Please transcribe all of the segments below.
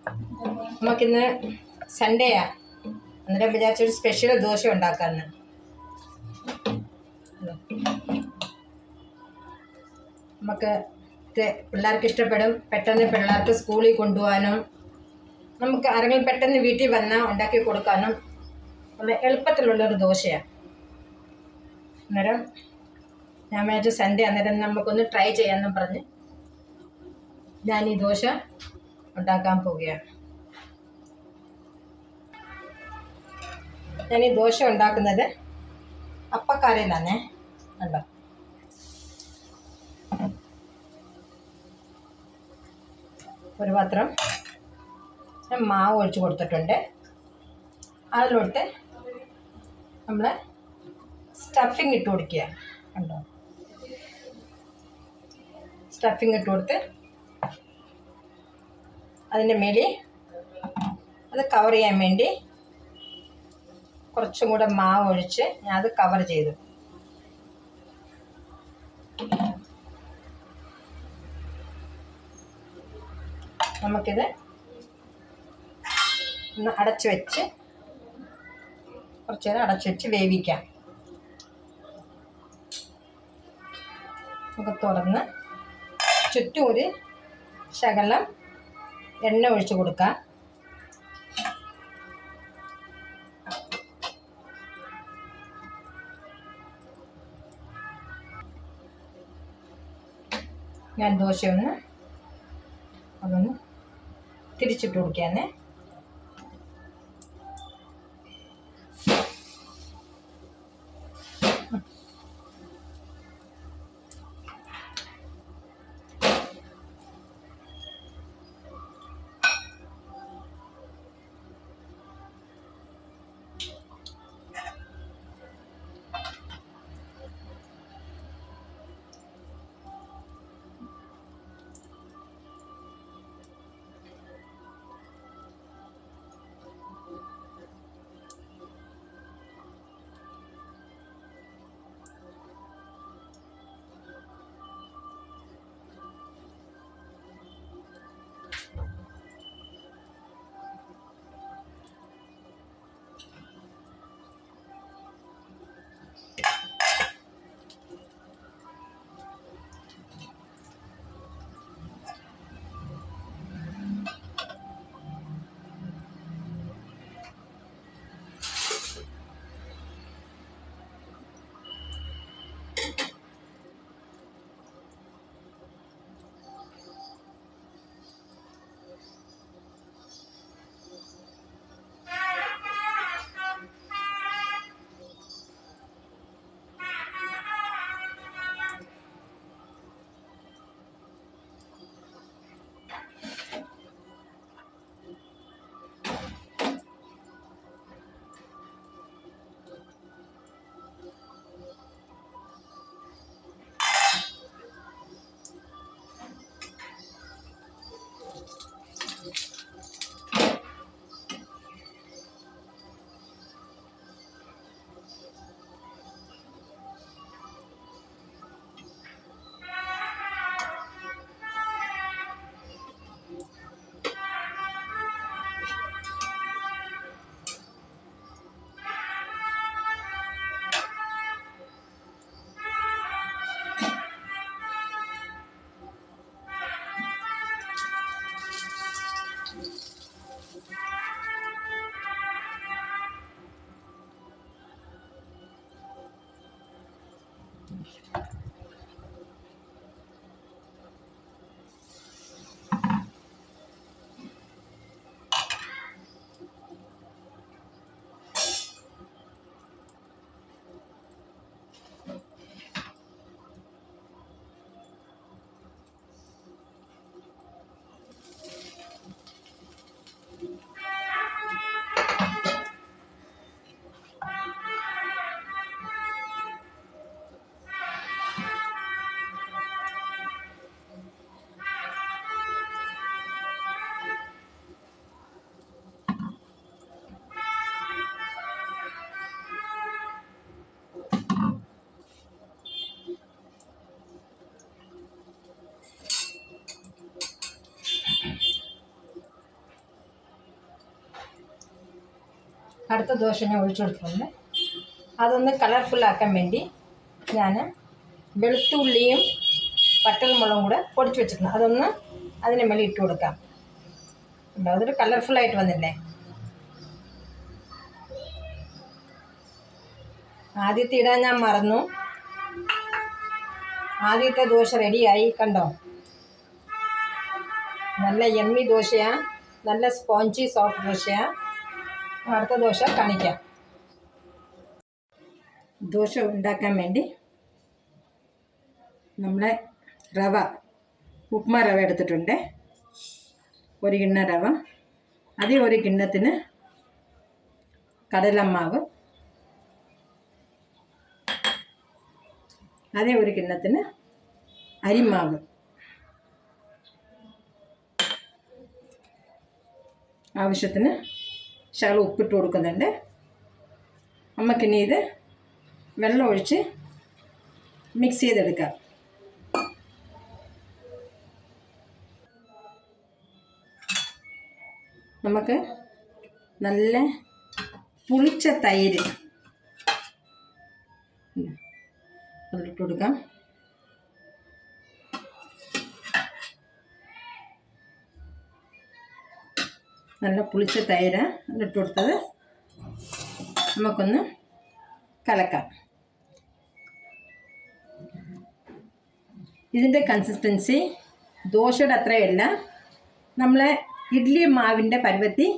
നമുക്കിന്ന് സൺഡേയാ, അന്നേരം വിചാരിച്ചൊരു സ്പെഷ്യൽ ദോശ ഉണ്ടാക്കാമെന്ന്. നമുക്ക് പിള്ളേർക്ക് ഇഷ്ടപ്പെടും. പെട്ടെന്ന് പിള്ളേർക്ക് സ്കൂളിൽ കൊണ്ടുപോകാനും നമുക്ക് ആരെങ്കിലും പെട്ടെന്ന് വീട്ടിൽ വന്നാൽ ഉണ്ടാക്കി കൊടുക്കാനും നല്ല എളുപ്പത്തിലുള്ളൊരു ദോശയാണ്. അന്നേരം ഞാൻ വിചാരിച്ചു സൺഡേ അന്നേരം നമുക്കൊന്ന് ട്രൈ ചെയ്യാമെന്നും പറഞ്ഞ് ഞാൻ ഈ ദോശ ഉണ്ടാക്കാൻ പോവുകയാണ്. ഞാൻ ഈ ദോശ ഉണ്ടാക്കുന്നത് അപ്പക്കാരയിലാണേ. കണ്ടോ, ഒരു പാത്രം ഞാൻ മാവ് ഒഴിച്ച് കൊടുത്തിട്ടുണ്ട്. അതിലോട്ട് നമ്മൾ സ്റ്റഫിങ് ഇട്ട് കൊടുക്കുക. കണ്ടോ, സ്റ്റഫിങ് ഇട്ട് കൊടുത്ത് അതിൻ്റെ മേലെ അത് കവർ ചെയ്യാൻ വേണ്ടി കുറച്ചും കൂടെ മാവ് ഒഴിച്ച് ഞാൻ അത് കവർ ചെയ്തു. നമുക്കിത് ഒന്ന് അടച്ചു വെച്ച് കുറച്ച് നേരം അടച്ചു വെച്ച് വേവിക്കാം. നമുക്ക് തുറന്ന് ചുറ്റും ഒരു ശകലം എണ്ണ ഒഴിച്ച് കൊടുക്കാം. ഞാൻ ദോശയൊന്ന് അതൊന്ന് തിരിച്ചിട്ട് കൊടുക്കാന്നേ. അടുത്ത ദോശ ഞാൻ ഒഴിച്ചു കൊടുത്തിട്ടുണ്ട്. അതൊന്ന് കളർഫുള്ളാക്കാൻ വേണ്ടി ഞാൻ വെളുത്തുള്ളിയും വറ്റൽമുളകും കൂടെ പൊടിച്ച് വെച്ചിട്ടുണ്ട്. അതൊന്ന് അതിന് മേലെ ഇട്ട് കൊടുക്കാം. ഉണ്ടോ, അതൊരു കളർഫുള്ളായിട്ട് വന്നില്ലേ? ആദ്യത്തെ ഇടാൻ ഞാൻ മറന്നു. ആദ്യത്തെ ദോശ റെഡിയായി, കണ്ടോ? നല്ല യമ്മി ദോശയാണ്, നല്ല സ്പോഞ്ചി സോഫ്റ്റ് ദോശയാണ്. അടുത്ത ദോശ കാണിക്കാം. ദോശ ഉണ്ടാക്കാൻ വേണ്ടി നമ്മളെ റവ, ഉപ്മാ റവ എടുത്തിട്ടുണ്ട്. ഒരു കിണ്ണ റവ, അതേ ഒരു കിണ്ണത്തിന് കടലമാവ്, അതേ ഒരു കിണ്ണത്തിന് അരിമാവ്, ആവശ്യത്തിന് ശകലം ഉപ്പിട്ട് കൊടുക്കുന്നുണ്ട്. നമുക്കിനി ഇത് വെള്ളം ഒഴിച്ച് മിക്സ് ചെയ്തെടുക്കാം. നമുക്ക് നല്ല പുളിച്ച തൈര് അതിലിട്ട് കൊടുക്കാം. നല്ല പുളിച്ച തൈര് അതിലിട്ട് കൊടുത്തത് നമുക്കൊന്ന് കലക്കാം. ഇതിൻ്റെ കൺസിസ്റ്റൻസി ദോശയുടെ അത്രയല്ല, നമ്മളെ ഇഡ്ഡലി മാവിൻ്റെ പരുവത്തിൽ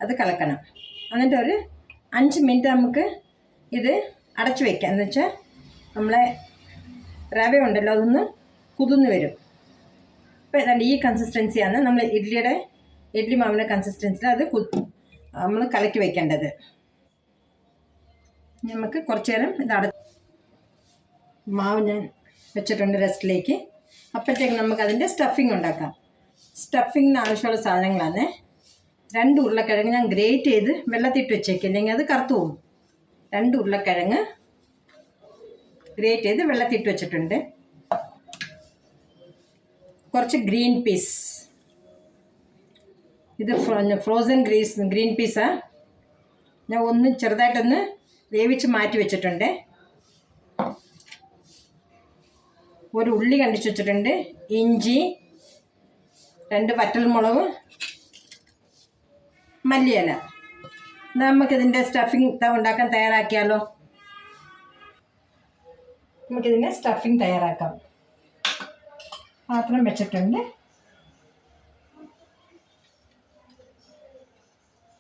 അത് കലക്കണം. എന്നിട്ട് ഒരു 5 മിനിറ്റ് നമുക്ക് ഇത് അടച്ചു വയ്ക്കാം. എന്ന് വെച്ചാൽ നമ്മളെ റവ ഉണ്ടല്ലോ അതൊന്ന് കുതിർന്ന് വരും. അപ്പോൾ ഏതാണ്ട് ഈ കൺസിസ്റ്റൻസിയാണ് നമ്മൾ ഇഡ്ഡലി മാവിൻ്റെ കൺസിസ്റ്റൻസിയിൽ അത് നമ്മൾ കലക്കി വയ്ക്കേണ്ടത്. നമുക്ക് കുറച്ച് നേരം ഇത് മാവ് ഞാൻ വെച്ചിട്ടുണ്ട് റെസ്റ്റിലേക്ക്. അപ്പോഴത്തേക്ക് നമുക്കതിൻ്റെ സ്റ്റഫിങ് ഉണ്ടാക്കാം. സ്റ്റഫിങ്ങിന് ആവശ്യമുള്ള സാധനങ്ങളാണ് 2 ഉരുളക്കിഴങ്ങ് ഞാൻ ഗ്രേറ്റ് ചെയ്ത് വെള്ളത്തിട്ട് വെച്ചേക്കും, ഇല്ലെങ്കിൽ അത് കറുത്തു പോകും. 2 ഉരുളക്കിഴങ്ങ് ഗ്രേറ്റ് ചെയ്ത് വെള്ളത്തിട്ട് വെച്ചിട്ടുണ്ട്. കുറച്ച് ഗ്രീൻ പീസ്, ഇത് ഫ്രോസൺ ഗ്രീൻ പീസാണ്. ഞാൻ ഒന്ന് ചെറുതായിട്ടൊന്ന് വേവിച്ച് മാറ്റി വെച്ചിട്ടുണ്ട്. ഒരു ഉള്ളി കണ്ടിച്ച് വെച്ചിട്ടുണ്ട്, ഇഞ്ചി, 2 വറ്റൽമുളക്, മല്ലിയില. നമുക്കിതിൻ്റെ സ്റ്റഫിങ് ഉണ്ടാക്കാൻ തയ്യാറാക്കിയാലോ? നമുക്കിതിൻ്റെ സ്റ്റഫിങ് തയ്യാറാക്കാം. പാത്രം വെച്ചിട്ടുണ്ട്.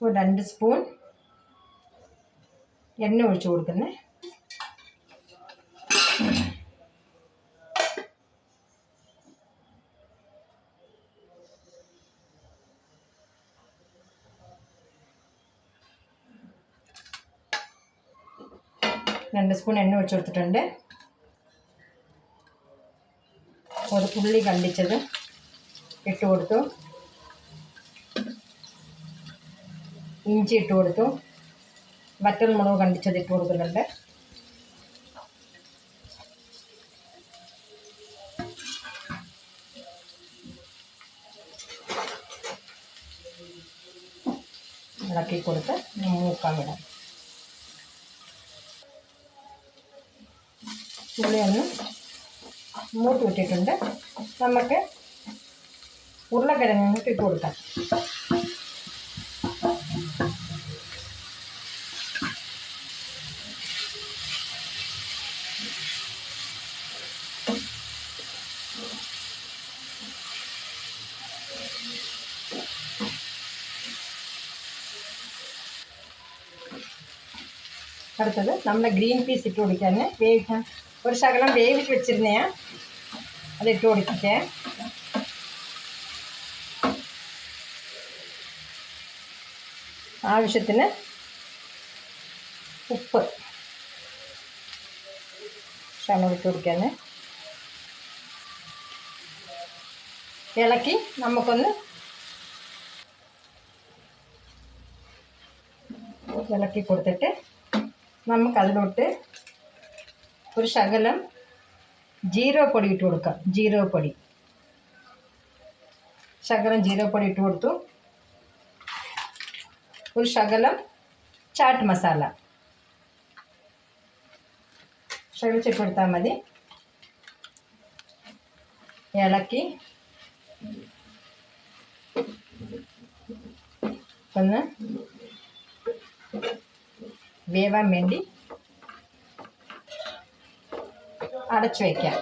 ഒരു 2 സ്പൂൺ എണ്ണ ഒഴിച്ച് കൊടുക്കുന്നത്. രണ്ട് സ്പൂൺ എണ്ണ ഒഴിച്ച് കൊടുത്തിട്ടുണ്ട്. ഒരു ഉള്ളി കണ്ടിച്ചത് ഇട്ട് കൊടുത്തു, ഇഞ്ചി ഇട്ട് കൊടുത്തു, വറ്റൽമുളക് കണ്ടിച്ചത് ഇട്ട് കൊടുക്കുന്നുണ്ട്. ഇളക്കി കൊടുത്ത് മൂക്കാൻ വിടാം. ഉള്ളി ഒന്ന് മൂത്ത് വിട്ടിട്ടുണ്ട്. നമുക്ക് ഉരുളക്കിഴങ്ങ് ഇട്ട് കൊടുക്കാം. അടുത്തത് നമ്മുടെ ഗ്രീൻ പീസ് ഇട്ട് കൊടുക്കാൻ വേവിക്കാൻ ഒരു ശകലം വേവിച്ച് വെച്ചിരുന്നയാ, അത് ഇട്ട് കൊടുക്കേ. ആവശ്യത്തിന് ഉപ്പ് ശകലം ഇട്ട് കൊടുക്കാൻ. ഇളക്കി നമുക്കൊന്ന് ഇളക്കി കൊടുത്തിട്ട് നമുക്കതിലോട്ട് ഒരു ശകലം ജീരകപ്പൊടി ഇട്ട് കൊടുക്കാം. ജീരകപ്പൊടി ശകലം ജീരകപ്പൊടി ഇട്ട് കൊടുത്തു. ഒരു ശകലം ചാട്ട് മസാല ക്ഷമിച്ചിട്ട് കൊടുത്താൽ മതി. ഇളക്കി ഒന്ന് വേവാൻ വേണ്ടി അടച്ചു വയ്ക്കാം.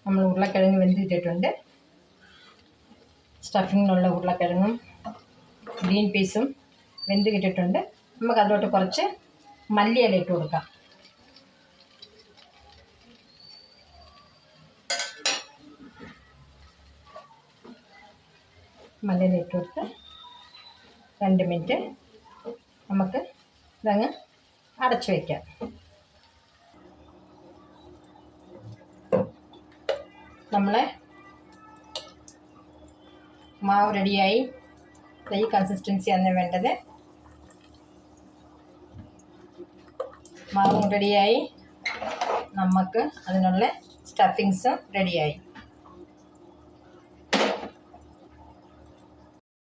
നമ്മൾ ഉരുളക്കിഴങ്ങ് വെന്തിട്ടിട്ടുണ്ട്. സ്റ്റഫിങ്ങിനുള്ള ഉരുളക്കിഴങ്ങും ഗ്രീൻ പീസും വെന്ത് കിട്ടിയിട്ടുണ്ട്. നമുക്ക് അതിലോട്ട് കുറച്ച് മല്ലിയില ഇട്ട് കൊടുക്കാം. മല്ലിയില ഇട്ട് കൊടുത്ത് 2 മിനിറ്റ് നമുക്ക് ഇതങ്ങ് അടച്ചു വയ്ക്കാം. നമ്മളെ മാവ് റെഡിയായി. ഈ കൺസിസ്റ്റൻസിയാണ് വേണ്ടത്. മാവും റെഡിയായി, നമുക്ക് അതിനുള്ള സ്റ്റഫിങ്സും റെഡിയായി.